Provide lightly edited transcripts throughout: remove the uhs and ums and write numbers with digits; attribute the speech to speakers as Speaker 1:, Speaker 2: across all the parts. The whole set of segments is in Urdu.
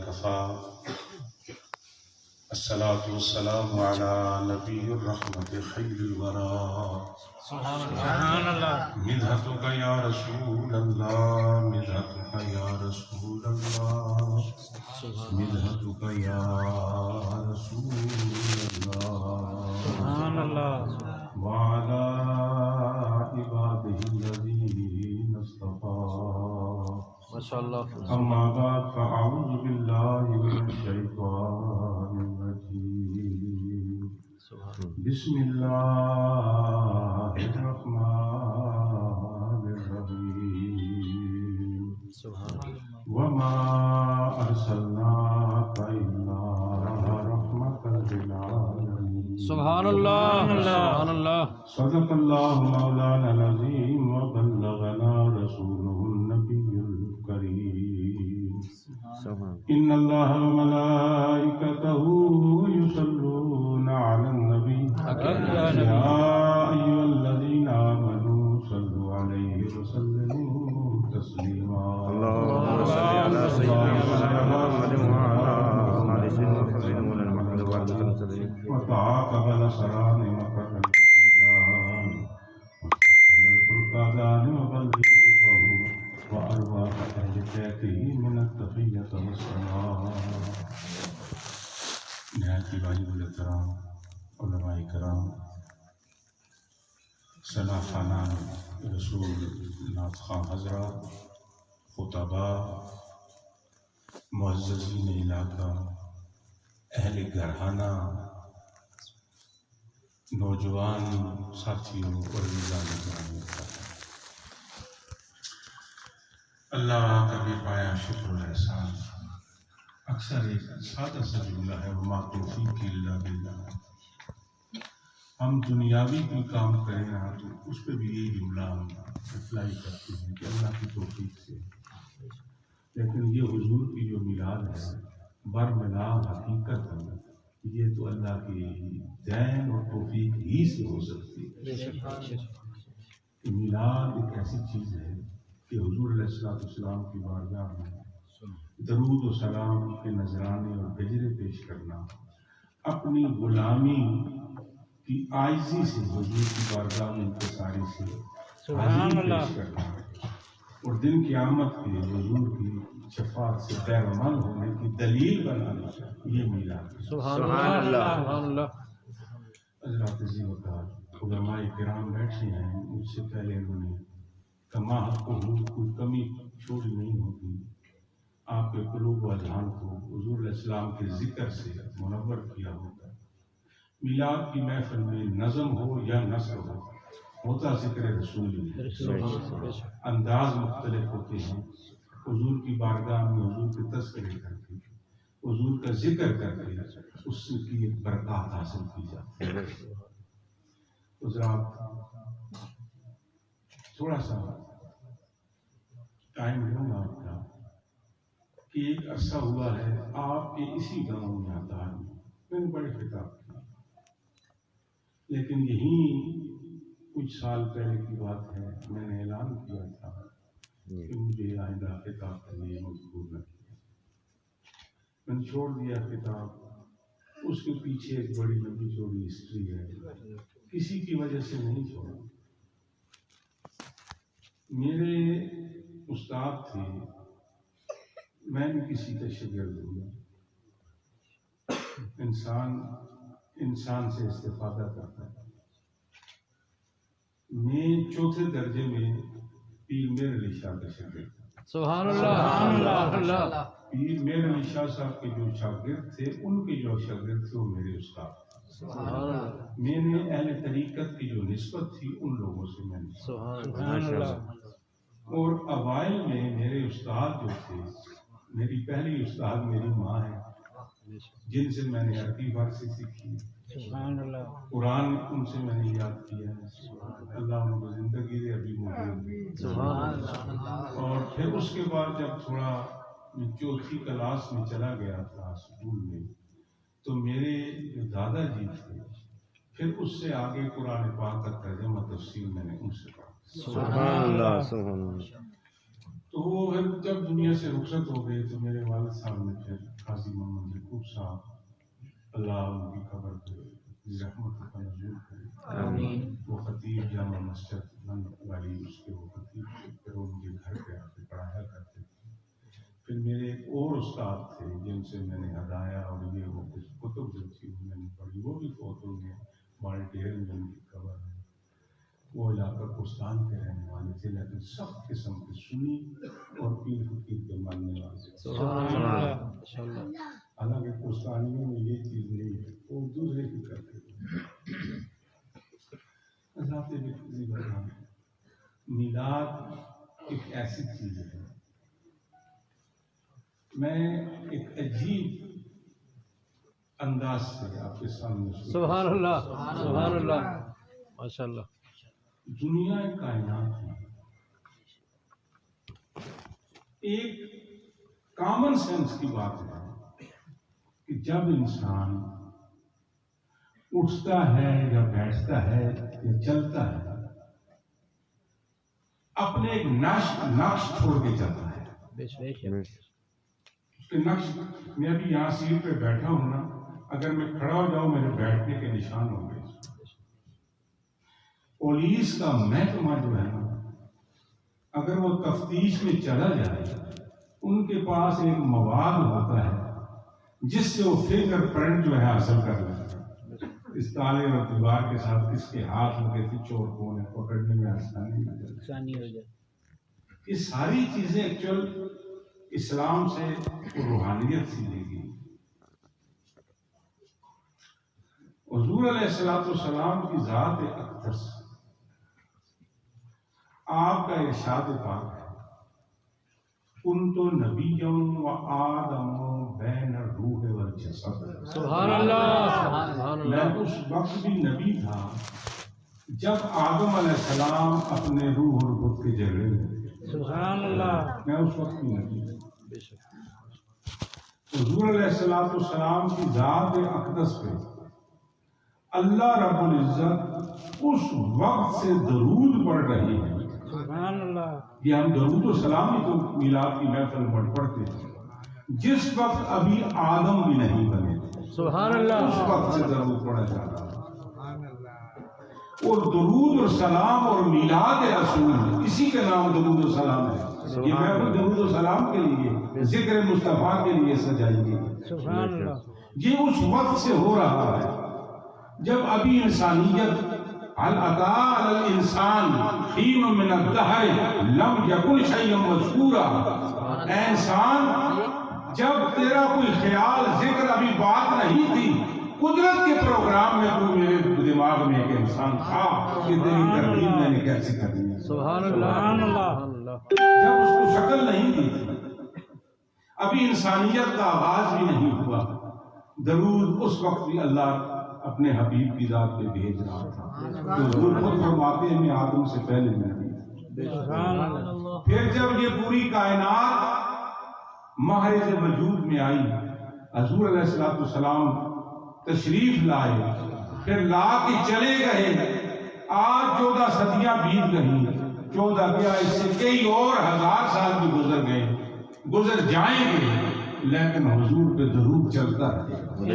Speaker 1: وكفى الصلاة والسلام على نبي الرحمة خير الورى
Speaker 2: سبحان اللہ
Speaker 1: مدحتك يا رسول الله مدحتك يا رسول الله مدحتك يا رسول
Speaker 2: سبحان
Speaker 1: الله
Speaker 2: اللہ
Speaker 1: وعلى عباده الذين اصطفى
Speaker 2: ماشاء اللہ
Speaker 1: أما بعد فأعوذ بالله من الشيطان الرجيم بسم الله الرحمن الرحيم وما أرسلناك إلا رحمة للعالمين
Speaker 2: سبحان اللہ سبحان اللہ
Speaker 1: صدق الله مولانا العظيم وبلغنا رسوله النبي الكريم إن الله وملائكته يصلون على النبي يا أيها الذين آمنوا صلوا عليه وسلموا تسليما
Speaker 3: اللهم صل على سيدنا محمد وعلى آل سيدنا محمد وعلى آل سيدنا
Speaker 1: وتعاقب سران مكة الجيران وسقل الفرقان وبلغه وأرواح أهل بيته من التقية والسلام. نهاية بھائی الکرام علماء کرام ثنا خانان رسول نعت خواں حضرات خطباء معززین علاقہ اہل گھرانہ نوجوان ساتھیوں اور نظام گرامی اللہ کا بھی پایا شکر و احسان اکثر ایک سادہ سا جملہ ہے وما توفیق الا باللہ. ہم دنیاوی کوئی کام کریں نا تو اس پہ بھی یہی جملہ ہم اپلائی کرتے ہیں کہ اللہ کی توفیق سے. لیکن یہ حضور کی جو میلاد ہے برملا حقیقت ہے یہ تو اللہ کی دین اور توفیق ہی سے ہو سکتی ہے. میلاد ایک ایسی چیز ہے کہ حضور علیہ السلام کی بارگاہ میں درود و سلام کے نذرانے اور گجرے پیش کرنا، اپنی غلامی کی عاجزی سے حضور کی بارگاہ میں انکساری سے حاضری پیش کرنا اور دن قیامت کے حضور کی شفاعت سے بہرمند ہونے کی دلیل بنانا، یہ میلاد ہے.
Speaker 2: سبحان اللہ سبحان اللہ.
Speaker 1: حضرات عزیز و اطاعت علماء کرام بیٹھے ہیں، مجھ سے پہلے انہوں نے کما حق کو کوئی کمی چھوڑی نہیں ہوگی. آپ کے قلوب و اذہان کو حضور علیہ السلام کے ذکر سے منور کیا ہوگا. میلاد کی محفل میں نظم ہو یا نثر ہوتا ذکر رسول ہی ہے. انداز مختلف ہوتے ہیں. حضور کی بارگاہ میں حضور کے تذکرے کر کے حضور کا ذکر کر کے اس کی ایک برکات حاصل کی جاتی ہے. حضرات تھوڑا سا ٹائم لوں گا آپ کا کہ ایک عرصہ ہوا ہے آپ کے اسی گاؤں میں آتا ہے. میں نے بڑے خطاب کیا لیکن یہی کچھ سال پہلے کی بات ہے میں نے اعلان کیا تھا کہ مجھے آئندہ خطاب کرنے مجبور نہ کیا. میں نے چھوڑ دیا خطاب. اس کے پیچھے ایک بڑی لمبی چوڑی ہسٹری ہے. کسی کی وجہ سے نہیں چھوڑا. میرے استاد تھے، میں بھی کسی کا شاگرد ہوں. انسان سے استفادہ کرتا ہے. میں چوتھے درجے میں پیر میر علی شاہ کا شاگرد تھا.
Speaker 2: سبحان اللہ.
Speaker 1: پیر میر علی شاہ صاحب کے جو شاگرد تھے ان کے جو شاگرد تھے وہ میرے استاد تھے. میں نے اہل طریقت کی جو نسبت تھی ان لوگوں سے میں نے اور اوائل میں میرے استاد جو تھے، میری پہلی استاد میری ماں ہے جن سے میں نے عربی فارسی سیکھی. قرآن ان سے میں نے یاد کیا. اللہ ان کو زندگی دے ابھی موجود. اور پھر اس کے بعد جب تھوڑا چوتھی کلاس میں چلا گیا تھا اسکول میں تو میرے جو دادا جی تھے پھر اس سے آگے قرآن پاک کا ترجمہ تفسیر میں نے ان سے پڑھا.
Speaker 3: سبحان اللہ سبحان اللہ.
Speaker 1: تو وہ پھر جب دنیا سے رخصت ہو گئے تو میرے والد صاحب نے پھر قاضی محمد یعقوب صاحب اللہ ان کی قبر پہ رحمت کا نزول کرے
Speaker 2: آمین۔
Speaker 1: وہ خطیب جامع مسجد نند والی اس کے وہ خطیب تھے، پھر وہ مجھے گھر پہ آ کے پڑھایا کرتے تھے۔ پھر میرے ایک اور استاد تھے جن سے میں نے ہدایا اور یہ وہ کچھ کتب جو تھی وہ میں نے پڑھی، وہ بھی فوت ہو گئے، بالٹیل میں ان کی قبر ہے۔ وہ علاقہ کوستان کے رہنے والے تھے لیکن سخت قسم کی سنی اور پیر فقیر کے ماننے والے تھے۔
Speaker 2: سبحان اللہ، ماشاء اللہ۔
Speaker 1: حالانکہ کوستانیوں میں یہ چیز نہیں ہے، وہ دوسرے کی کرتے تھے۔ حضرات میلاد ایک ایسی چیز ہے، میں ایک عجیب انداز سے آپ کے سامنے
Speaker 2: سبحان اللہ، سبحان اللہ، ماشاء اللہ۔
Speaker 1: دنیا کائنات میں ایک کامن سینس کی بات ہے کہ جب انسان اٹھتا ہے یا بیٹھتا ہے یا چلتا ہے اپنے ایک نقش چھوڑ کے چلتا ہے۔ اس کے نقش، میں ابھی یہاں سیٹ پہ بیٹھا ہوں نا، اگر میں کھڑا ہو جاؤں میرے بیٹھنے کے نشان ہوں گے۔ پولیس کا محکمہ جو ہے نا، اگر وہ تفتیش میں چلا جائے ان کے پاس ایک مواد ہوتا ہے جس سے وہ فنگر پرنٹ جو ہے حاصل کر لیتا ہے۔ اس تالے اور دیوار کے ساتھ کس کے ہاتھ لگے تھے، چور کون ہے، پکڑنے میں آسانی ہو جائے۔ یہ ساری چیزیں ایکچوئل اسلام سے روحانیت سی لے گئی۔ حضور علیہ السلام کی ذات اقدس، آپ کا ارشاد پاک ہے، کنت نبیا و آدم بین الروح والجسد۔
Speaker 2: سبحان اللہ، سبحان
Speaker 1: میں
Speaker 2: اللہ۔
Speaker 1: اس وقت بھی نبی تھا جب آدم علیہ السلام اپنے روح اور بدھ کے جھگڑے میں تھے۔
Speaker 2: سبحان اللہ،
Speaker 1: میں اس وقت بھی نبی تھا۔
Speaker 2: بے شک۔
Speaker 1: حضور علیہ السلام کی ذات اقدس پہ اللہ رب العزت اس وقت سے درود پڑھ رہی ہے۔
Speaker 2: سبحان اللہ۔
Speaker 1: یہ ہم درود و سلام ہی تو میلاد کی محفل میں پڑھتے ہیں، جس وقت ابھی آدم بھی نہیں بنے تھے
Speaker 2: سبحان
Speaker 1: اس
Speaker 2: اللہ۔
Speaker 1: وقت سے درود پڑھا جا رہا ہے۔ اور درود و سلام اور میلاد رسول، اسی کا نام درود و سلام ہے۔ یہ محفل درود و سلام کے لیے، ذکر مصطفیٰ کے لیے سجائی گئی۔
Speaker 2: سبحان اللہ۔
Speaker 1: یہ اس وقت سے ہو رہا ہے جب ابھی انسانیت، هل اتى على الانسان حين من الدهر لم يكن شيئا مذكورا۔ اے انسان، جب تیرا کوئی خیال، ذکر، ابھی بات نہیں تھی، قدرت کے پروگرام میں تو میرے دماغ میں ایک انسان تھا کہ تیری ترتیب میں نے کیسے کرنی ہے۔
Speaker 2: سبحان اللہ۔
Speaker 1: جب اس کو شکل نہیں دی تھی، ابھی انسانیت کا آغاز بھی نہیں ہوا، درود اس وقت بھی اللہ اپنے حبیب کی ذات پہ بھیج رہا تھا۔ تو حضور خود فرماتے ہیں میں آدم سے پہلے نبی تھا۔ پھر جب یہ پوری کائنات محض وجود میں آئی، حضور علیہ السلام تشریف لائے، پھر لا کے چلے گئے۔ آج 14 صدیاں بیت گئی، 14 کیا اس سے کئی اور 1000 سال بھی گزر گئے، گزر جائیں گے، لیکن حضور پہ درود چلتا رہے گا۔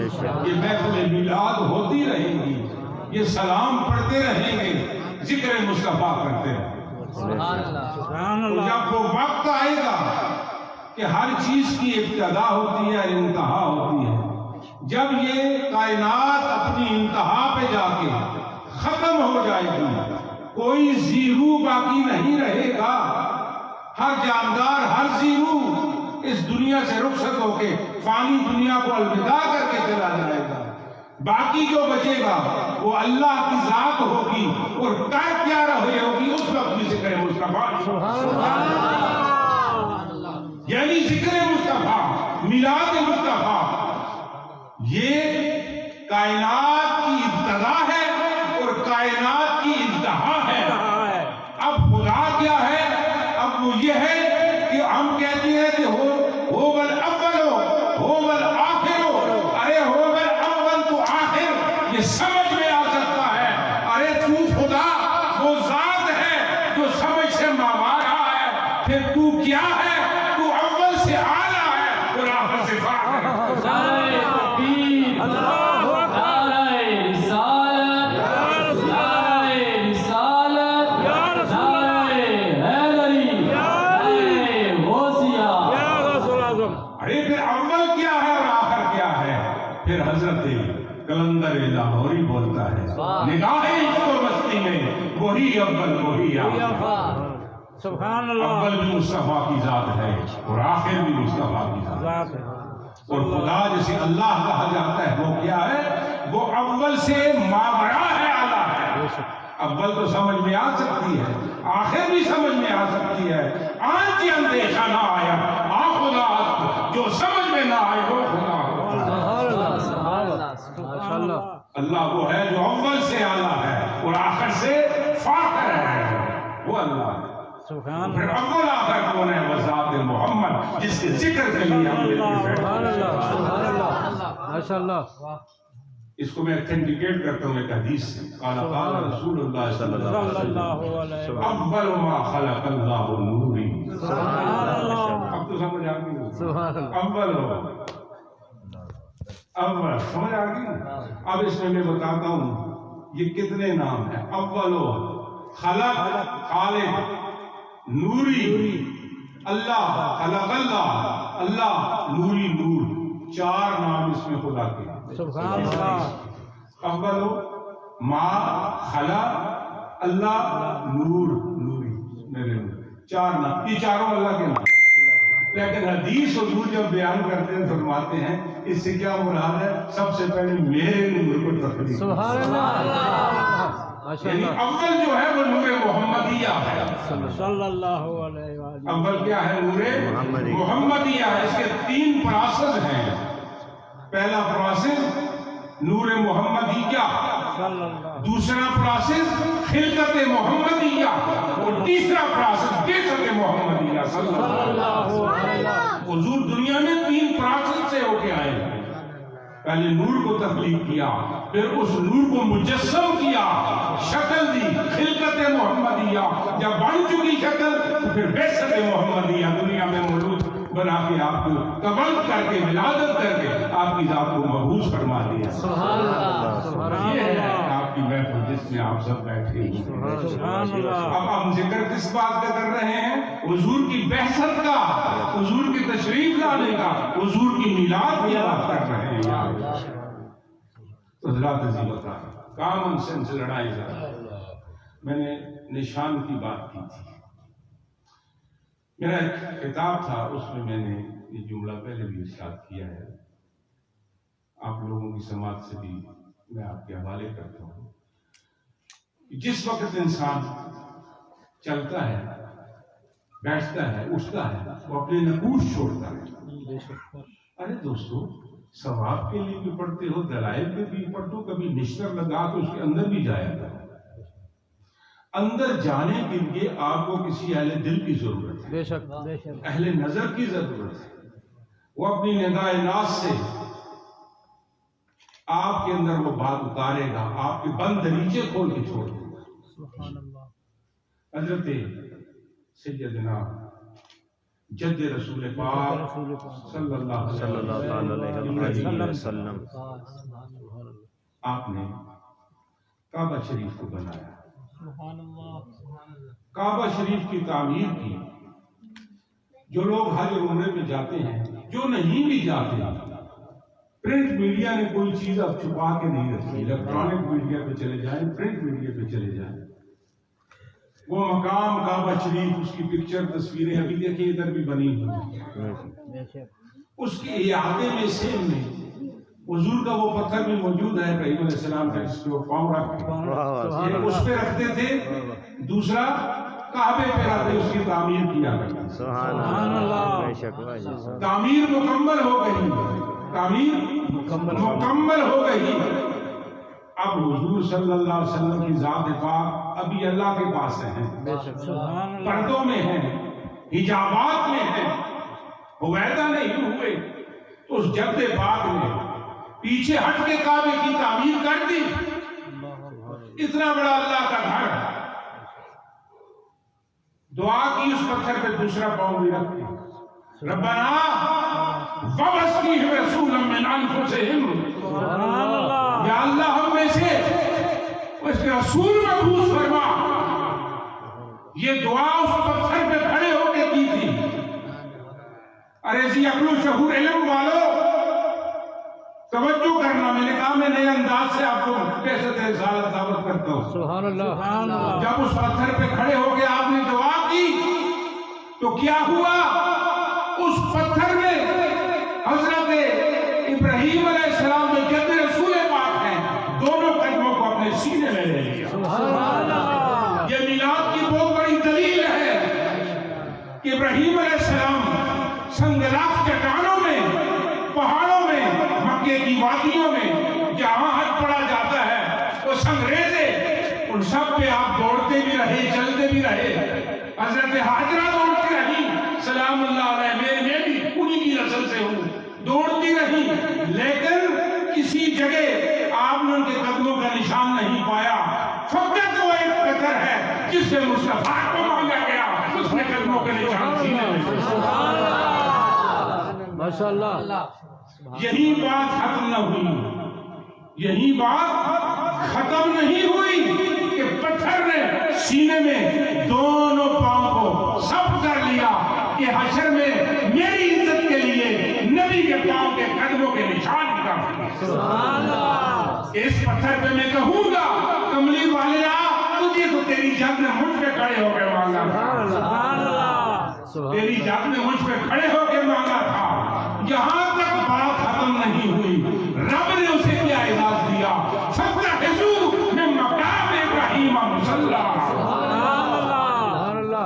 Speaker 1: یہ محفل میلاد ہوتی رہے گی، یہ سلام پڑھتے رہیں گے، ذکر مصطفیٰ کرتے رہیں گے۔
Speaker 2: سبحان اللہ۔
Speaker 1: جب وہ وقت آئے گا کہ ہر چیز کی ابتدا ہوتی ہے اور انتہا ہوتی ہے، جب یہ کائنات اپنی انتہا پہ جا کے ختم ہو جائے گی، کوئی زیرو باقی نہیں رہے گا، ہر جاندار، ہر زیرو اس دنیا سے رخصت ہو کے فانی دنیا کو الوداع کر کے چلا جائے گا۔ باقی جو بچے گا وہ اللہ کی ذات ہوگی، اور کر کیا رہے ہوگی اس وقت بھی ذکر مصطفیٰ۔ یعنی ذکر مصطفیٰ، میلاد مصطفیٰ، یہ کائنات کی ابتدا ہے اور کائنات کی انتہا ہے۔ اب خدا کیا ہے؟ اب وہ یہ ہے کہ ہم کہتے ہیں کہ ہو بل اول ہو بل آخر، ارے ہو بل اول تو آخر، یہ سمجھ میں آ سکتا ہے۔ ارے تو خدا وہ ذات ہے جو سمجھ سے ماورا ہے، پھر تو کیا ارے پھر اول کیا ہے اور آخر کیا ہے؟ پھر حضرت کلندر لاہوری بولتا ہے نگاہ عشق و مستی میں وہی اول وہی آخر.
Speaker 2: سبحان اللہ.
Speaker 1: اول بھی مصطفیٰ کی ذات ہے اور آخر بھی مصطفیٰ کی ذات ہے. اور خدا جسے اللہ کہا جاتا ہے وہ کیا ہے؟ وہ اول سے ماورا ہے، اعلیٰ ہے. اول تو سمجھ میں آ سکتی ہے، آخر بھی سمجھ میں آ سکتی ہے. آنچ اندیشہ نہ آیا آ خدا، جو سمجھ میں نہ آئے وہ خدا. اللہ وہ ہے جو اول سے اعلیٰ ہے اور آخر سے فاخر ہے، وہ اللہ ہے. پھر اول آخر کون ہے؟ وہ ذات محمد، جس کے ذکر کے لیے ہم
Speaker 2: ماشاءاللہ.
Speaker 1: اس کو میں اتھینٹیکیٹ کرتا ہوں ایک حدیث سے. قال قال رسول اللہ صلی اللہ علیہ وسلم اول ما خلق اللہ نوری. اب تو سمجھ آ گئی. اول اول سمجھ آ گئی. اب اس میں بتاتا ہوں یہ کتنے نام ہیں. اول خلق، خالق، نوری، اللہ، خلق اللہ، اللہ، نوری، نور. 4 نام اس میں خدا کے. اول ما خلق اللہ نور، نوری، میرے نور. 4 نام، یہ چاروں اللہ کے نام. لیکن حدیث حضور جب بیان کرتے ہیں فرماتے ہیں اس سے کیا مراد ہے؟ سب سے پہلے میرے نور کو تقدیم. یعنی اول جو ہے وہ نور محمدیہ ہے.
Speaker 2: صلی اللہ علیہ وآلہ.
Speaker 1: اول کیا ہے؟ نور محمدیہ ہے. اس کے 3 پروسیس ہیں. پہلا پروسیس نور محمدیہ، دوسرا پروسیس خلقت محمدیہ، اور تیسرا پروسیس بعثت محمدیہ. صلی اللہ علیہ وسلم. حضور دنیا میں 3 پروسیس سے ہو کے آئے ہیں. پہلے نور کو تخلیق کیا، پھر اس نور کو مجسم کیا، شکل دی، خلقت محمدیہ. جب بن چکی شکل تو پھر بعثت محمدیہ دنیا میں موجود بنا کے آپ کو تبلد کر کے ولادت کر کے آپ کی ذات کو مبعوث فرما دیا. یہ ہے آپ کی محفل جس میں آپ سب بیٹھے ہیں. اب ہم ذکر کس بات کا کر رہے ہیں؟ حضور کی بعثت کا، حضور کی تشریف لانے کا، حضور کی میلاد کی بات کر رہے ہیں. تو ذرا تذیبت کامن سینس لڑائی ذرا. میں نے نشان کی بات کی تھی. میرا ایک کتاب تھا، اس میں نے یہ جملہ پہلے بھی ارشاد کیا ہے. آپ لوگوں کی سماعت سے بھی میں آپ کے حوالے کرتا ہوں. جس وقت انسان چلتا ہے، بیٹھتا ہے، اٹھتا ہے، وہ اپنے نقوش چھوڑتا ہے. ارے دوستو، ثواب کے لیے بھی پڑھتے ہو، دلائل پہ بھی پڑھو، کبھی نشتر لگا تو اس کے اندر بھی جایا کرو. اندر جانے کے لیے آپ کو کسی اہل دل کی ضرورت ہے،
Speaker 2: بے شک، بے شک.
Speaker 1: اہل نظر کی ضرورت ہے. وہ اپنی نگاہ ناز سے آپ کے اندر وہ بات اتارے گا، آپ کے بند دریچے کھول کے چھوڑ دے گا. حضرت سیدنا جد رسول پاک صلی اللہ علیہ وسلم آپ نے کعبہ شریف کو بنایا. کعبہ شریف کی تعمیر کی. جو لوگ حج اور عمرے میں جاتے ہیں، جو نہیں بھی جاتے ہیں، پرنٹ میڈیا نے کوئی چیز اب چھپا کے نہیں رکھی. الیکٹرانک میڈیا پہ چلے جائیں، پرنٹ میڈیا پہ چلے جائیں، وہ مقام کعبہ شریف، اس کی پکچر، تصویریں ابھی دیکھیں ادھر بھی بنی ہوئی ہیں. اس کے احاطے میں سیم میں حضور کا وہ پتھر بھی موجود ہے ابراہیم علیہ السلام کا، اس پہ پاؤں رکھتے اس پہ رکھتے تھے. دوسرا کعبے پہ رکھتے اس کی تعمیر کیا کرتے.
Speaker 2: سبحان اللہ.
Speaker 1: تعمیر مکمل ہو گئی، تعمیر مکمل ہو گئی. اب حضور صلی اللہ علیہ وسلم کی ذات پاک ابھی اللہ کے پاس ہیں، پردوں میں ہیں، حجابات میں ہیں، ہویدا نہیں ہوئے. تو اس جد پاک نے پیچھے ہٹ کے کعبے کی تعمیر کر دی. اتنا بڑا اللہ کا گھر، دعا کی اس پتھر پہ دوسرا پاؤں بھی رکھ دی. ربنا وَبَعَثْنِيهِمْ رَسُولًا مِّنْ أَنفُسِهِمْ، یا اللہ ہم میں سے اس کے رسول مبعوث فرما۔ یہ دعا اس پتھر پہ کھڑے ہو کے کی تھی۔ ارے جی عقل و شعور علم والو توجہ کرنا، میں نے کہا میں نئے انداز سے آپ کو کیسے رسالت دعوت کرتا ہوں۔
Speaker 2: سبحان اللہ۔
Speaker 1: جب اس پتھر پہ کھڑے ہو کے آپ نے دعا کی تو کیا ہوا؟ اس پتھر میں حضرت ابراہیم علیہ السلام جو جد رسول پاک ہیں، دونوں قدموں کو اپنے سینے میں لے لیا۔ یہ میلاد کی بہت بڑی دلیل ہے کہ ابراہیم علیہ السلام سنگلاخ چٹانوں میں، پہاڑوں میں، مکے کی وادیوں میں جہاں حج پڑا جاتا ہے وہ سنگریزے، ان سب پہ آپ دوڑتے بھی رہے، چلتے بھی رہے۔ حضرت حاجرہ دوڑتی رہی سلام اللہ علیہ، میں بھی انہی کی نسل سے ہوں، دوڑتی رہی، لیکن کسی جگہ آپ نے ان کے قدموں کا نشان نہیں پایا۔ فقط وہ ایک پتھر ہے جس سے مصطفیٰ کو مانگا گیا، اس نے قدموں کے نشان سینے میں۔
Speaker 2: ماشاءاللہ۔
Speaker 1: یہی بات ختم نہ ہوئی، یہی بات ختم نہیں ہوئی کہ پتھر نے سینے میں دونوں پاؤں کو سب کر لیا کہ حشر میں میری عزت کے لیے نبی کے پاؤں کے قدموں کے نشان کر۔ اس پتھر پہ میں کہوں گا کملی والے تجھے تو تیری جد نے مجھ پہ کھڑے ہو کے مانگا تھا، تیری جد نے مجھ پہ کھڑے ہو کے مانگا تھا۔ یہاں تک بات ختم نہیں ہوئی، رب نے اسے کیا اعزاز دیا؟ فَاتَّخِذُوا مِن مَّقَامِ إِبْرَاهِيمَ مُصَلًّى،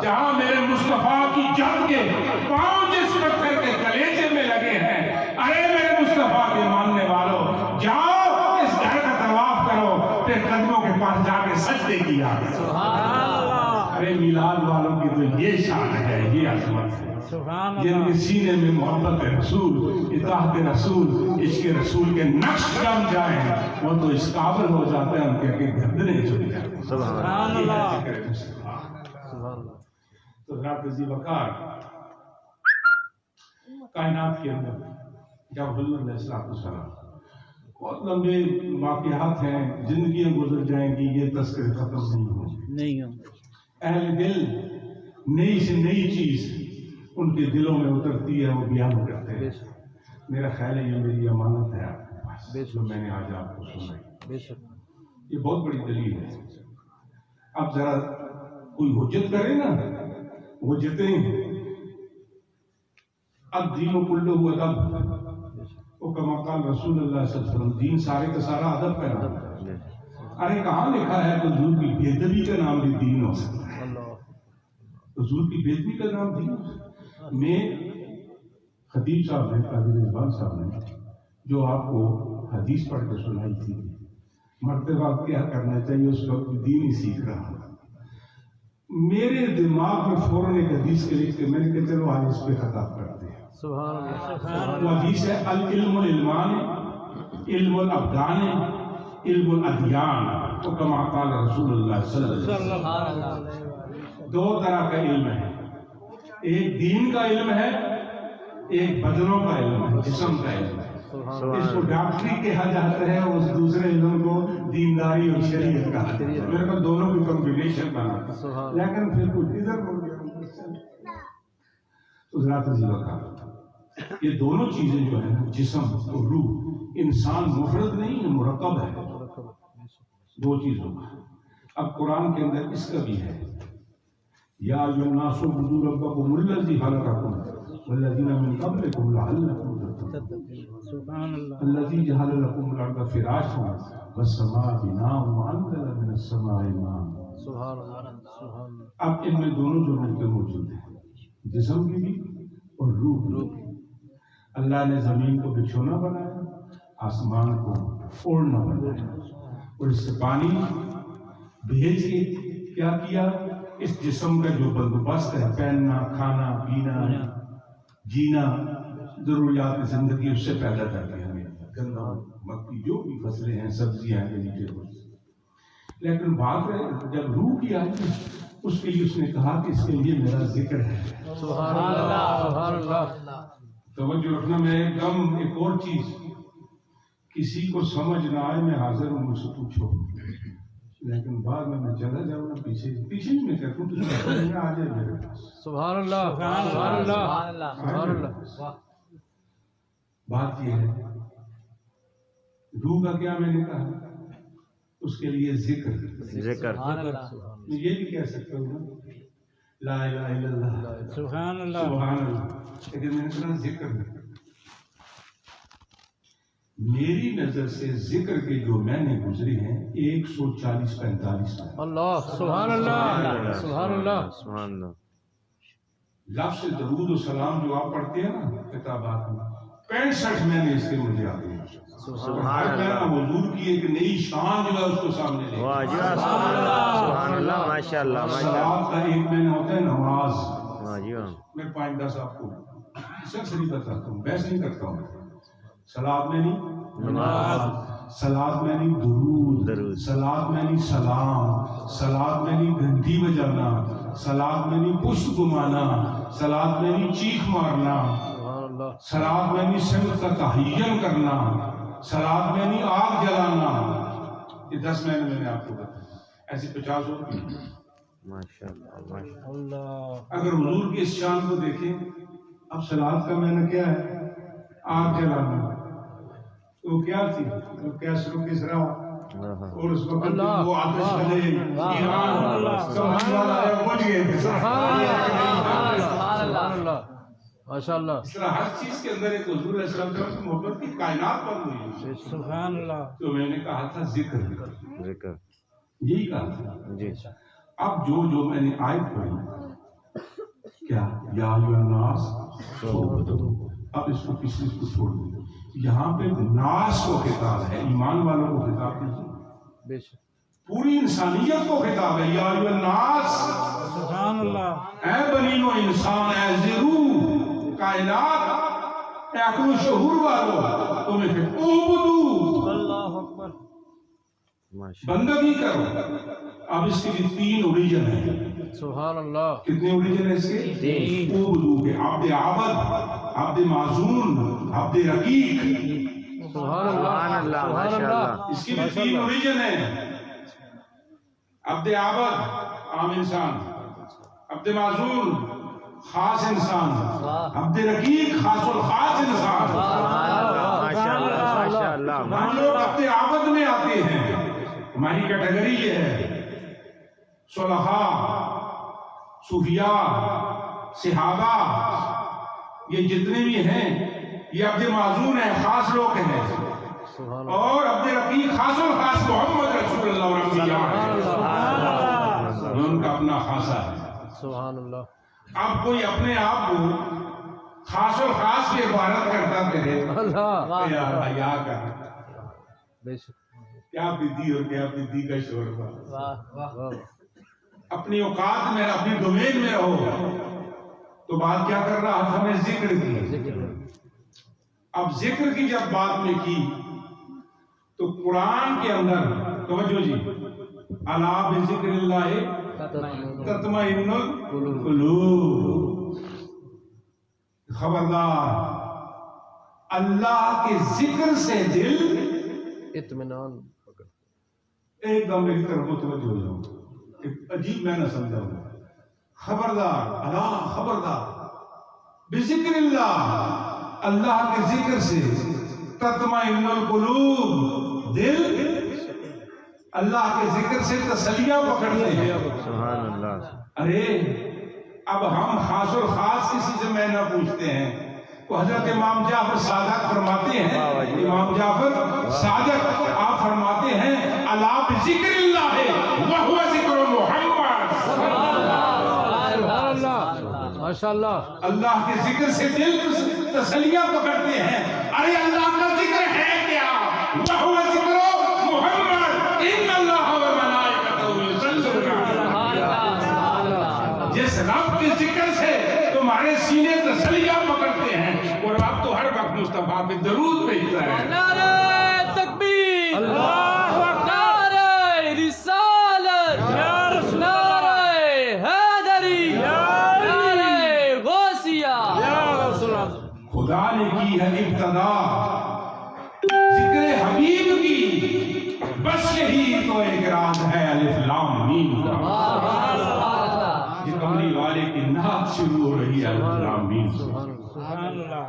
Speaker 1: جہاں میرے مصطفیٰ کی جد کے پاؤں جس پتھر کے کلیجے میں لگے ہیں، ارے میرے مصطفیٰ کے ماننے والوں، جاؤ اس گھر کا طواف کرو، پھر قدموں کے پاس جا کے سجدے کیا۔ ارے میلاد والوں کی تو یہ شان ہے، یہ عظمت ہے، جن کے سینے میں محبت رسول، اطاعت رسول، عشق رسول کے نقش جم جائیں، وہ تو اس قابل ہو جاتے ہیں ان کے گردنیں جھک جاتی ہیں۔
Speaker 3: سبحان اللہ۔
Speaker 1: تو ذات ذی وقار کائنات کے اندر جب حضور علیہ السلام، بہت لمبے واقعات ہیں، زندگیاں گزر جائیں گی، یہ تذکرے ختم نہیں ہوں۔ اہل دل نئی سے نئی چیز ان کے دلوں میں اترتی ہے، وہ بیان کرتے ہیں۔ میرا خیال ہے یہ میری امانت ہے آپ کے پاس، جو میں نے آج آپ کو سنائی، یہ بہت بڑی دلیل ہے۔ اب ذرا کوئی حجت کرے نا، حجتیں اب دین و کلہ ادب، وہ کما قال رسول اللہ صلی اللہ علیہ وسلم، دین سارے کا سارا ادب کا نام ہے۔ ارے کہاں لکھا ہے کہ حضور کی بے ادبی کا نام بھی دین ہو سکتا ہے؟ حضور کی بے ادبی کا نام دین ہو سکتا ہے؟ میں خطیب صاحب نے، قاضی رضوان صاحب نے جو آپ کو حدیث پڑھ کے سنائی تھی، مرتبہ کیا کرنا چاہیے، اس وقت دین ہی سیکھ رہا ہوں، میرے دماغ میں فوراً ایک حدیث کے لکھ کے میں نے کہا چلو آج اس پہ خطاب کرتے ہیں۔ وہ حدیث ہے العلم العلمان، علم الابدان، علم الادیان، تو کما قال رسول اللہ صلی اللہ علیہ وسلم۔ دو طرح کا علم ہے، ایک دین کا علم ہے، ایک بدنوں کا علم ہے، جسم کا علم ہے۔ اس کو ڈاکٹری کہا جاتا ہے، اس دوسرے علم کو دینداری اور شریعت کہا جاتا ہے۔ میرے کو دونوں کی کمبینیشن بنا، لیکن پھر کچھ ادھر ہو گیا۔ تو ذات ذی وقار، یہ دونوں چیزیں جو ہیں جسم اور روح، انسان مفرد نہیں ہے، مرکب ہے، دو چیزوں کا۔ اب قرآن کے اندر اس کا بھی ہے، یا ایھا الناس اعبدوا ربکم الذی خلقکم والذین من قبلکم لعلکم تتقون الذی جعل لکم الارض فراشا والسماء بناء وانزل من السماء ماء۔ اب ان میں دونوں جو نقطے موجود ہیں، جسم کی بھی اور روح کی۔ اللہ نے زمین کو بچھونا بنایا، آسمان کو اوڑھنا بنایا، اور اس سے پانی بھیج کے کیا کیا، اس جسم کا جو بندوبست ہے، پہننا، کھانا، پینا، جینا، ضروریات زندگی، اس سے پیدا کر کے ہمیں گندم، مکئی، جو بھی فصلیں ہیں، سبزیاں ہیں، ویجیٹیبلز۔ لیکن بات ہے جب روح کی آئی، اس کے لیے اس نے کہا کہ اس کے لیے میرا ذکر ہے۔
Speaker 2: سبحان اللہ، سبحان اللہ۔
Speaker 1: توجہ رکھنا، میں ایک دم ایک اور چیز، کسی کو سمجھ نہ آئے میں حاضر ہوں، مجھ سے پوچھو، لیکن بعد میں چلا جاؤں نا پیچھے ہی میں کہتا ہوں تو سمجھ میں آ جائے میرے پاس۔
Speaker 2: سبحان اللہ، سبحان اللہ، سبحان اللہ۔
Speaker 1: بات یہ ہے روح کا کیا میں نے کہا، اس کے لیے ذکر، میں یہ بھی کہہ سکتا ہوں نا لا الہ الا اللہ،
Speaker 2: سبحان اللہ،
Speaker 1: سبحان اللہ، لیکن میں نے کہا ذکر نہیں۔ میری نظر سے ذکر کے جو میں نے گزرے ہیں 140-45 میں،
Speaker 2: اللہ، سبحان اللہ، سبحان اللہ،
Speaker 3: سبحان اللہ۔
Speaker 1: لفظ درود و سلام جو آپ پڑھتے ہیں نا کتابات میں، 65 میں نے اس کے مجھے آتے ہیں۔
Speaker 3: سبحان اللہ،
Speaker 1: حضور کی ایک نئی شان جو ہے اس کو سامنے لے،
Speaker 3: واہ جی واہ، سبحان اللہ، سبحان اللہ، ماشاء اللہ، ماشاء اللہ،
Speaker 1: صلوات کا ایک میں نے ہوتا ہے نماز۔
Speaker 3: واہ جی واہ،
Speaker 1: میں پائندہ صاحب کو سر بتاتا ہوں، بحث نہیں کرتا ہوں۔ صلوات میں نہیں نماز، صلوات میں نہیں درود، صلوات میں نہیں سلام، صلوات میں نہیں گھنٹی بجانا، صلوات میں نہیں پشت گھمانا، صلوات میں نہیں چیخ مارنا، صلوات میں نہیں سمت کا تحین کرنا، صلوات میں نہیں آگ جلانا۔ یہ 10 میں نے آپ کو بتایا، ایسے 50 اور بھی۔
Speaker 3: ماشاء اللہ، ماشاء اللہ۔
Speaker 1: اگر حضور کی اس شان کو دیکھیں، اب صلوات کا میں نے کیا ہے آگ جلانا، تو کیا تھی وہ کیسرو کسرا اور اس وقت وہ آتش چلے ایران سمجھ والا ہے پہنچ گئے تھے۔
Speaker 2: سبحان اللہ، ماشاء اللہ۔
Speaker 1: اس طرح ہر چیز کے اندر ایک حضور علیہ السلام کی محبت کی کائنات بن ہوئی۔
Speaker 2: سبحان اللہ۔
Speaker 1: تو میں نے کہا تھا ذکر،
Speaker 3: ذکر
Speaker 1: یہی کہا تھا
Speaker 3: جی۔
Speaker 1: اب جو میں نے آیت پڑھی کیا، یا ایھا الناس، اب اس کو پچھلے کو چھوڑ دیں، یہاں پہ ناس کو خطاب ہے، ایمان والوں کو خطاب نہیں، پوری انسانیت کو خطاب ہے۔ یا ایھا الناس،
Speaker 2: سبحان اللہ،
Speaker 1: اے بنی و انسان، اے ذرو کائنات، اے عقل و شعور والو، تمہیں پھر اعبدو،
Speaker 2: اللہ اکبر،
Speaker 1: بندگی کرو۔ اب اس کے لیے 3 اوریجن ہیں۔
Speaker 2: سبحان اللہ،
Speaker 1: کتنے اوریجن ہیں اس کے؟ 3۔ اعبدو کے عبد عابد، عبد معزون، عبد رقیق۔
Speaker 2: سبحان اللہ،
Speaker 3: ماشاء اللہ۔
Speaker 1: اس کی بھی 3 اوریجن ہیں۔ عبد عابد عام انسان، عبد معزون خاص انسان، عبد رقیق خاص الخاص انسان۔
Speaker 3: ماشاء اللہ، ماشاء اللہ۔
Speaker 1: ہم لوگ عبد عابد میں آتے ہیں، ہماری کیٹیگری یہ ہے۔ صلحاء، صوفیاء، صحابہ، یہ جتنے بھی ہیں یہ عبد معزون ہیں، خاص لوگ ہیں، اور عبد رقیق خاص الخاص محمد رسول اللہ اور انبیاء ہیں، یہ ان کا اپنا خاصہ ہے۔
Speaker 2: سبحان اللہ۔
Speaker 1: اب کوئی اپنے آپ کو خاص الخاص کی عبارت کرتا پھرے،
Speaker 2: اللہ،
Speaker 1: یار حیا کر،
Speaker 2: بے شک،
Speaker 1: کیا بدی اور کیا بدی کا شور،
Speaker 2: واہ،
Speaker 1: اپنی اوقات میں اپنی ڈومین میں رہو۔ تو بات کیا کر رہا تھا میں؟ ذکر کی۔ اب ذکر کی جب بات میں کی تو قرآن کے اندر توجہ جی، الا بذکر اللہ تطمئن القلوب، خبردار اللہ کے ذکر سے دل
Speaker 2: اطمینان۔
Speaker 1: ایک دم ایک طرف متوجہ ہو جاؤ، ایک عجیب میں نہ سمجھا ہوں، خبردار، اللہ خبردار، بذکر اللہ، اللہ کے ذکر سے تطمئن القلوب، دل اللہ کے ذکر سے تسلیہ پکڑتے ہیں۔
Speaker 3: سبحان اللہ۔
Speaker 1: ارے اب ہم خاص اور خاص کسی سے میں نہ پوچھتے ہیں، تو حضرت امام جعفر صادق فرماتے ہیں، امام جعفر صادق آپ فرماتے ہیں الا بذکر اللہ وہو ذکر محمد۔
Speaker 2: سبحان اللہ، ماشاء اللہ۔
Speaker 1: اللہ کے ذکر سے دل تسلیہ پکڑتے ہیں، ارے اللہ کا ذکر ہے کیا؟ وہو ذکر محمد، ان اللہ و ملائکتہ یصلون علی النبی۔ جس رب کے ذکر سے تمہارے سینے تسلیہ پکڑتے ہیں، اور اب تو ہر وقت مصطفیٰ پہ درود بھیجتا ہے۔
Speaker 4: نعرہ تکبیر، اللہ اکبر، نعرہ رسالت، نعرہ حیدری، نعرہ غوثیہ،
Speaker 1: خدا قراءت شروع ہو رہی ہے الف لام میم سے.
Speaker 2: سبحان اللہ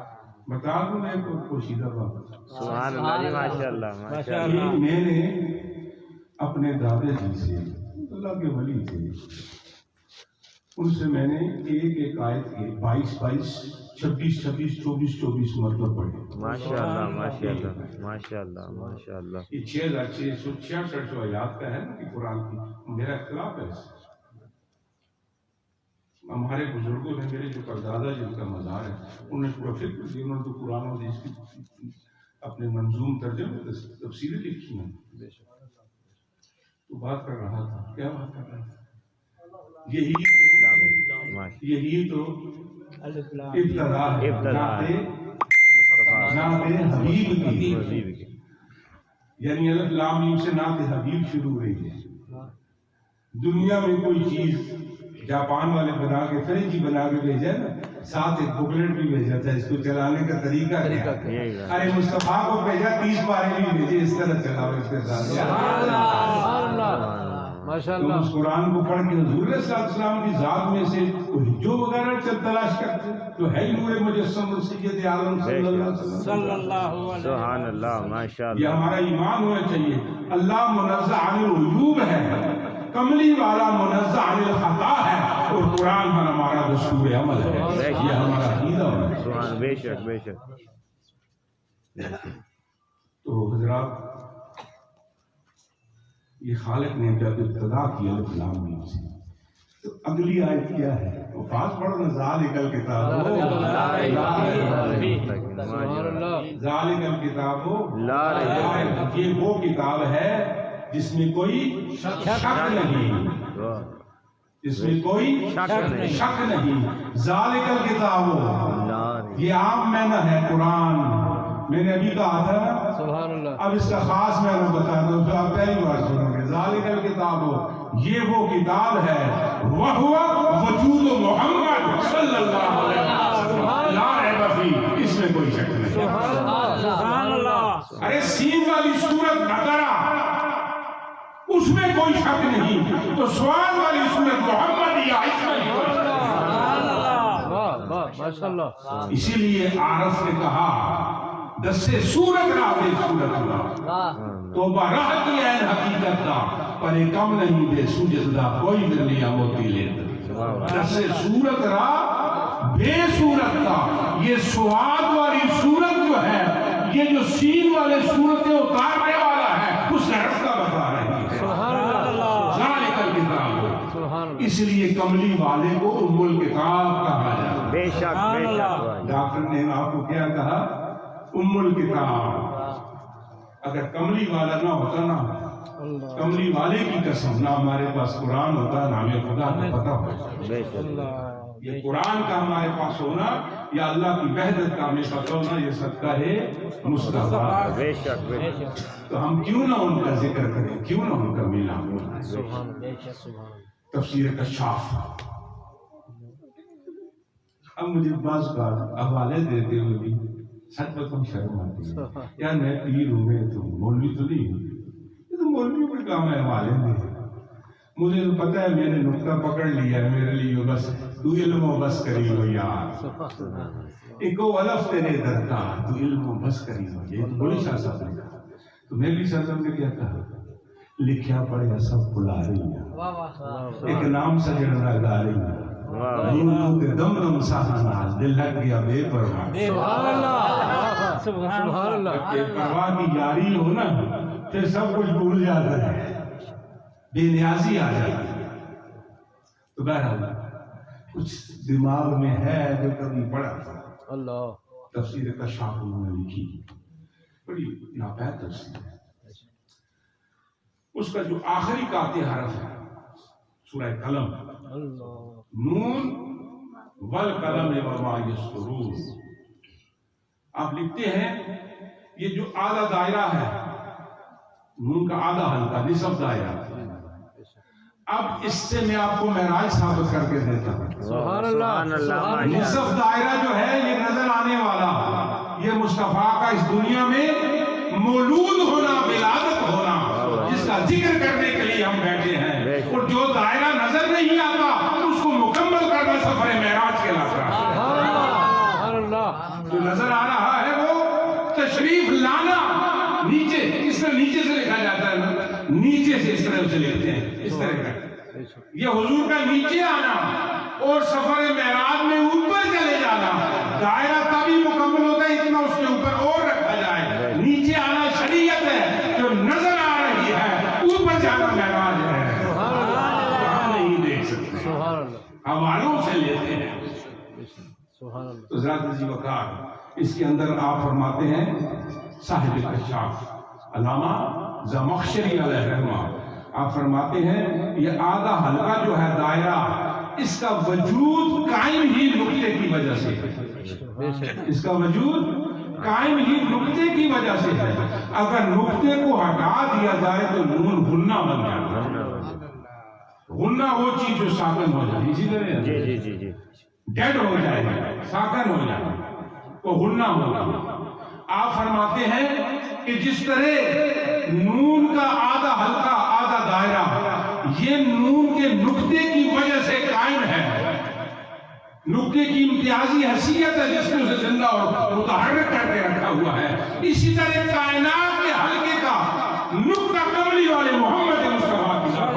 Speaker 1: بتا دوں میں کو پوشیدہ بات.
Speaker 3: سبحان اللہ جی ماشاء اللہ ماشاء اللہ.
Speaker 1: یہ میں نے اپنے دادا جی سے اللہ کے ولی تھے ان سے میں نے ایک آیت کے 22 26 24 مطلب پڑھے.
Speaker 3: ماشاء اللہ ماشاء اللہ ماشاء اللہ ماشاء اللہ.
Speaker 1: یہ 6666 جو آیات کا ہے نا کہ قرآن کی میرا اختلاف ہے. ہمارے بزرگوں نے میرے جو پردادا جن کا مزار ہے انہوں نے پورا فکر کیا. انہوں نے تو قرآن و حدیث کی اپنے منظوم ترجمے تفسیریں لکھی ہیں. تو بات کر رہا تھا کیا بات کر رہا تھا یہی تو ابتدا ہے نعت حبیب کی. یعنی الف لام میم سے نعت حبیب شروع ہو رہی ہے. دنیا میں کوئی چیز جاپان والے بنا کے فرنچی بنا کے بھیجا نا ساتھ ایک بکلیٹ بھی بھیجا تھا اس کو چلانے کا طریقہ کیا. ارے مصطفیٰ کو بھیجا 30 پارے بھی بھیجے اس طرح چلاؤ اس کے ساتھ.
Speaker 2: ماشاء
Speaker 1: تم اس قرآن کو پڑھ کے حضور علیہ السلام کی ذات میں سے جو وغیرہ تلاش کرتے تو ہے نور مجسم سید عالم صلی اللہ علیہ وسلم.
Speaker 3: سبحان اللہ ماشاء
Speaker 1: یہ
Speaker 3: اللہ.
Speaker 1: ہمارا ایمان ہونا چاہیے. اللہ منزہ عن العیوب ہے کملی والا منزہ عن الخطا ہے اور قرآن پر ہمارا دستور عمل ہے. یہ ہمارا عقیدہ ہے.
Speaker 3: سبحان بے شک بے شک.
Speaker 1: تو حضرات یہ خالق نے جب ابتدا کی الف لام میم سے تو اگلی آیت کیا ہے وہ پاس پڑھو نا ذالک الکتاب ذالک الکتاب یہ وہ کتاب ہے جس میں کوئی شک نہیں جس میں کوئی شک نہیں. ذالک الکتاب یہ عام معنی ہے قرآن. میں نے ابھی کہا تھا
Speaker 2: سبحان اللہ.
Speaker 1: اب اس کا خاص میں نے بتا دوں تو آپ پہلی بار سنیں گے. ذالک الکتاب یہ وہ کتاب ہے وَهُوَ وجود محمد صلی اللہ علیہ وسلم لا ریب فیہ. اس میں کوئی شک نہیں.
Speaker 2: سبحان اللہ.
Speaker 1: ارے سین والی سورت بقرہ اس میں کوئی شک نہیں تو سوال والی سورت محمد یا اس میں کوئی شک نہیں.
Speaker 2: واہ واہ ماشاء اللہ.
Speaker 1: اسی لیے عارف نے کہا دسے سورت را دے سورت را توبہ راہ کی این حقیقت دا پر کم نہیں بے سوجت دا کوئی دلیا موتی لیتا. دسے سورت را بے سورت دا یہ سواد والی سورت جو ہے یہ جو سین والے سورتیں اتارنے والا ہے اس رستہ بتا رہی ہے. ذالک الکتاب. اس لیے کملی والے کو ام الکتاب کہا جاتا ہے.
Speaker 3: بے شک بے شک.
Speaker 1: ڈاکٹر نے آپ کو کیا کہا ام الکتاب. اگر کملی والا نہ ہوتا نا کملی والے کی قسم نہ ہمارے پاس قرآن ہوتا نہ ہمیں خدا کا پتہ ہوتا.
Speaker 3: بے شک.
Speaker 1: یہ قرآن کا ہمارے پاس ہونا یا اللہ کی وحدت کا ہمیں پتہ ہونا یہ صدقہ ہے مصطفیٰ.
Speaker 3: بے شک بے شک.
Speaker 1: تو ہم کیوں نہ ان کا ذکر کریں کیوں نہ ان کا ملان. تفسیر کشاف. اب مجھے بعض کا حوالے دیتے ہوئے بھی سچ بتاؤں شرم آتی ہے. یار میں پیر ہوں میں تو مولوی تو نہیں ہوں. یہ تو مولوی کوئی کام ہے حوالے دے. مجھے تو پتہ ہے میں نے نقطہ پکڑ لیا ہے میرے لیے بس تو علم و بس کری ہو یار. ایک الف تیرے درکار تو علم و بس کری ہو. یہ بولی شاہ صاحب نے کہا. تو میں بھی شاہ صاحب نے کیا کہا لکھیا پڑھیا سب بلا رہی ہیں ایک نام سجن گا رہی ہیں دم دم سہانا دل لگ گیا بے پرواہ.
Speaker 2: سبحان اللہ.
Speaker 1: بے پرواہ کی یاری ہو نا پھر سب کچھ بھول جاتا ہے بے نیازی آ جاتی ہے. تو بہرحال کچھ دماغ میں ہے جو کبھی پڑھا تھا.
Speaker 2: اللہ.
Speaker 1: تفسیر کشاف انہوں نے لکھی بڑی ناپید تفسیر ہے. اس کا جو آخری قاطع حرف ہے سورہ قلم نون والقلم وما یسطرون. آپ لکھتے ہیں یہ جو آدھا دائرہ ہے نون کا آدھا حلقہ نصف دائرہ. اب اس سے میں آپ کو معراج ثابت کر کے دیتا ہوں.
Speaker 2: سبحان اللہ.
Speaker 1: نصف دائرہ جو ہے یہ نظر آنے والا یہ مصطفیٰ کا اس دنیا میں مولود ہونا ولادت ہونا جس کا ذکر کرنے کے لیے ہم بیٹھے ہیں. اور جو دائرہ نظر نہیں آتا اس کو مکمل کرنا سفر معراج تشریف لانا نیچے، اس طرح نیچے سے لکھا جاتا ہے نا، نیچے سے اس طرح اسے لکھتے ہیں، اس طرح کا یہ حضور کا نیچے آنا اور سفر معراج میں اوپر چلے جانا، دائرہ تبھی مکمل ہوتا ہے اتنا اس کے اوپر اور رکھا جائے. نیچے آنا شریعت ہے، جو نظر آ رہی ہے اوپر جانا معراج ہے. ہم نہیں دیکھ سکتے، حوالوں سے لیتے ہیں. تو ذات عزیز وقار اس کے اندر آپ فرماتے ہیں صاحب کشاف علامہ زمخشری علیہ رحمہ، آپ فرماتے ہیں یہ آدھا حلقہ جو ہے دائرہ، اس کا وجود قائم ہی نقطے کی وجہ سے ہے. اس کا وجود قائم ہی نقطے کی وجہ سے ہے. اگر نقطے کو ہٹا دیا جائے تو نون غنہ بن جاتا ہے. غنہ وہ چیز جو ساکن ہو جائے، اسی طرح
Speaker 3: جی
Speaker 1: ڈیڈ ہو جائے گا، ساکن ہو جائے گا، وہ غنہ ہوگا. آپ فرماتے ہیں کہ جس طرح نون کا آدھا حلقہ آدھا دائرہ یہ نون کے نقطے کی وجہ سے قائم ہے، نقطے کی امتیازی حیثیت ہے جس نے اسے زندہ اور متحرک کر کے رکھا ہوا ہے، اسی طرح کائنات کے حلقے کا نقطہ کملی والے محمد مصطفیٰ کی ذات.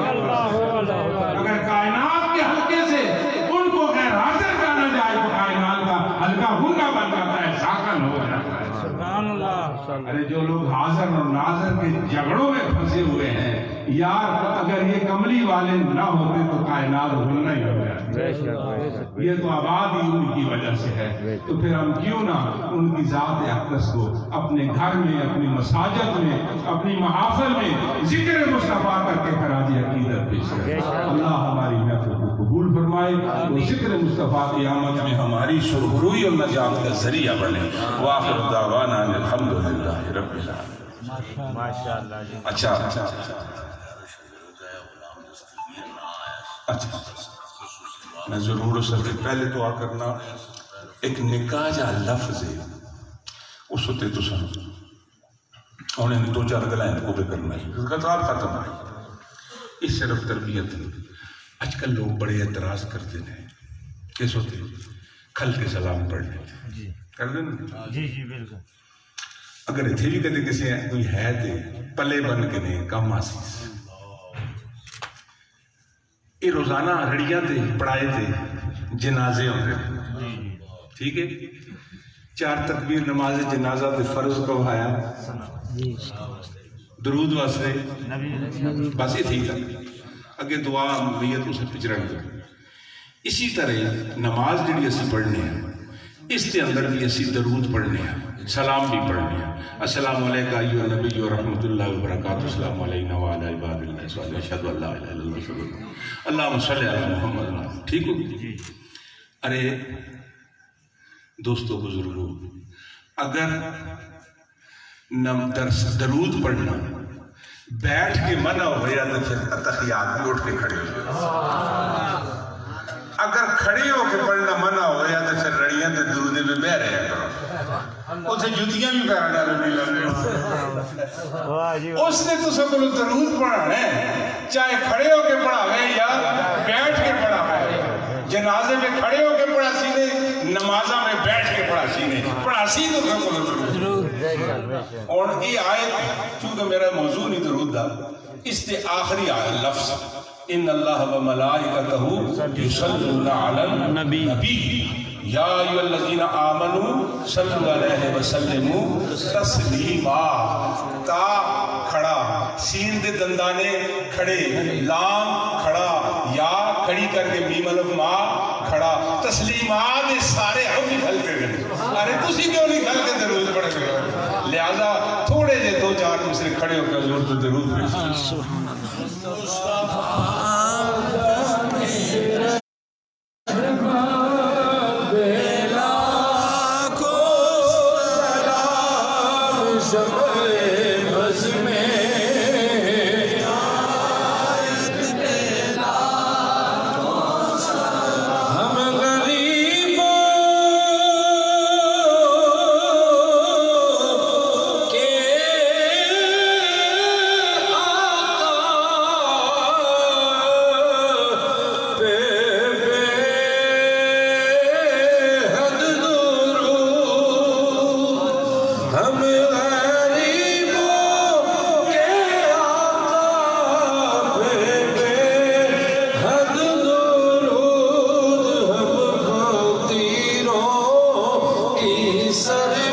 Speaker 1: اگر کائنات کے حلقے سے ان کو غیر حاضر جانا جائے تو کائنات کا حلقہ غنہ بن جاتا ہے، ساکن ہو جاتا ہے. ارے جو لوگ حاضر اور ناظر کے جھگڑوں میں پھنسے ہوئے ہیں یار، اگر یہ کملی والے نہ ہوتے تو کائنات غنہ ہی ہو جاتی. یہ تو آباد ہی ان کی وجہ سے ہے. تو پھر ہم کیوں نہ ان کی ذات اقدس کو اپنے گھر میں، اپنی مساجد میں، اپنی محافل میں ذکر مصطفیٰ کر کے خراج عقیدت پیش کریں. اللہ ہماری محفل کو قبول فرمائے. وہ ذکر مصطفیٰ قیامت میں ہماری سرخروئی اور نجات کا ذریعہ بنے. وآخر دعوانا الحمدللہ رب العالمین. اچھا میں ضرور اس سے پہلے دعا کرنا. ایک نکاح جا لفظ ہے اس ہوتے تو سن انہیں 2-4 گلائیں کو بھی کرنا ہے، خطاب ختم ہے. اس صرف تربیت ہے. آج کل لوگ بڑے اعتراض کرتے ہیں، کیس ہوتے کھل کے سلام پڑھنے کر دیں نا.
Speaker 3: جی بالکل.
Speaker 1: اگر اتنے بھی کہتے کسی کوئی ہے تے پلے بن کے نہیں کم آسیس. یہ روزانہ رڑیاں تے پڑھائے تے جنازے ہوتے، ٹھیک ہے. 4 تکبیر نماز جنازہ تے فرض کو آیا درود واسطے بس یہ ٹھیک ہے. اگے دعا میت اسے پچھڑن دے. اسی طرح نماز جڑی اسی پڑھنے ہیں اس کے اندر بھی اسی درود پڑھنے ہیں، سلام بھی پڑھنے ہیں. السلام علیکم ایھا النبی و رحمۃ اللہ وبرکاتہ. السلام علینا وعلی عباد اللہ الصالحین اشہد ان لا الہ الا اللہ اللہم صلی علی محمد. ٹھیک ہو؟ ارے دوستو بزرگو، اگر درود پڑھنا بیٹھ کے منع ہو گیا تو پھر اتحیات بھی اٹھ کے کھڑے ہو. اگر کھڑے ہو کے پڑھنا منع ہو گیا تو پھر رڑیاں تے درودے میں بہ رہے کرو، اسے جوتیاں بھی پیرا ڈالے نہیں لگے. اس نے تو سب کو درود پڑھانا ہے، چاہے کھڑے ہو کے پڑھاوے یا بیٹھ کے پڑھاوے. جنازے میں کھڑے ہو کے پڑھا سی نے، نمازہ میں بیٹھ کے پڑھا سی نے، پڑھا سی تو سب کو درود. اور یہ آیت چونکہ میرا موضوع نہیں درود دا، اس نے آخری آیت لفظ ان اللہ و ملائکتہ یصلون علی النبی یا ایھا الذین آمنوا صلوا علیہ وسلموا تسلیما. تا کھڑا، سین دے دندانے کھڑے، لام کھڑا، یا کھڑی کر کے میم الف ما کھڑا، تسلیمات سارے ہم بھی کھلتے گئے. ارے تسی کیوں نہیں کھل کے درود پڑھ گئے؟ لہذا تھوڑے جے 2-4 مصرے کھڑے ہو کے حضور تو درود پیش
Speaker 5: ہم سر